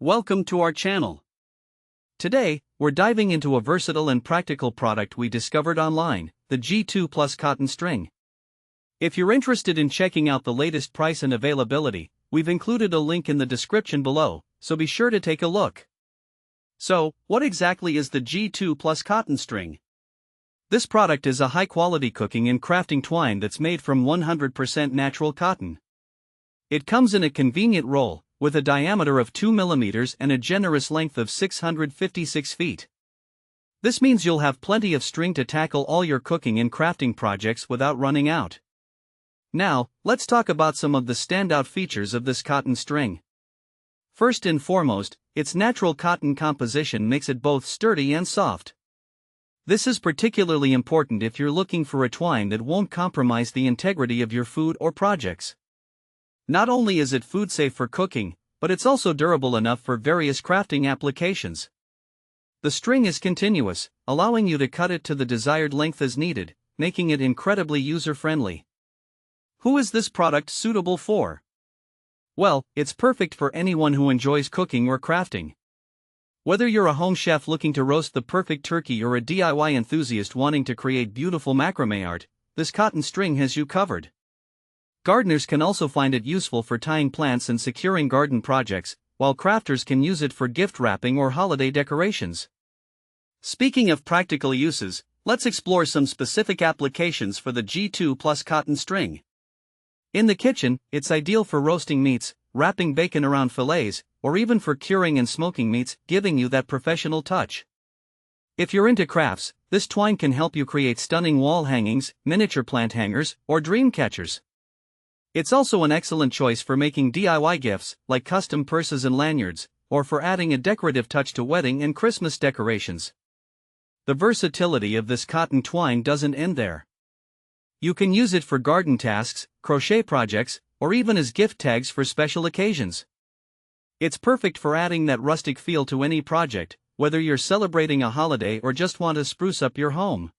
Welcome to our channel. Today, we're diving into a versatile and practical product we discovered online, the G2PLUS Cotton String. If you're interested in checking out the latest price and availability, we've included a link in the description below, so be sure to take a look. So, what exactly is the G2PLUS Cotton String? This product is a high-quality cooking and crafting twine that's made from 100% natural cotton. It comes in a convenient roll, with a diameter of 2 mm and a generous length of 656 feet. This means you'll have plenty of string to tackle all your cooking and crafting projects without running out. Now, let's talk about some of the standout features of this cotton string. First and foremost, its natural cotton composition makes it both sturdy and soft. This is particularly important if you're looking for a twine that won't compromise the integrity of your food or projects. Not only is it food safe for cooking, but it's also durable enough for various crafting applications. The string is continuous, allowing you to cut it to the desired length as needed, making it incredibly user-friendly. Who is this product suitable for? Well, it's perfect for anyone who enjoys cooking or crafting. Whether you're a home chef looking to roast the perfect turkey or a DIY enthusiast wanting to create beautiful macrame art, this cotton string has you covered. Gardeners can also find it useful for tying plants and securing garden projects, while crafters can use it for gift wrapping or holiday decorations. Speaking of practical uses, let's explore some specific applications for the G2PLUS Cotton String. In the kitchen, it's ideal for roasting meats, wrapping bacon around fillets, or even for curing and smoking meats, giving you that professional touch. If you're into crafts, this twine can help you create stunning wall hangings, miniature plant hangers, or dream catchers. It's also an excellent choice for making DIY gifts, like custom purses and lanyards, or for adding a decorative touch to wedding and Christmas decorations. The versatility of this cotton twine doesn't end there. You can use it for garden tasks, crochet projects, or even as gift tags for special occasions. It's perfect for adding that rustic feel to any project, whether you're celebrating a holiday or just want to spruce up your home.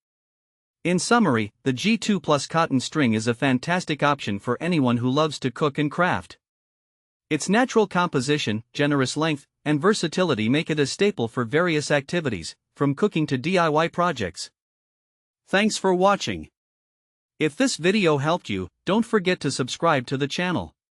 In summary, the G2PLUS Cotton String is a fantastic option for anyone who loves to cook and craft. Its natural composition, generous length, and versatility make it a staple for various activities, from cooking to DIY projects. Thanks for watching. If this video helped you, don't forget to subscribe to the channel.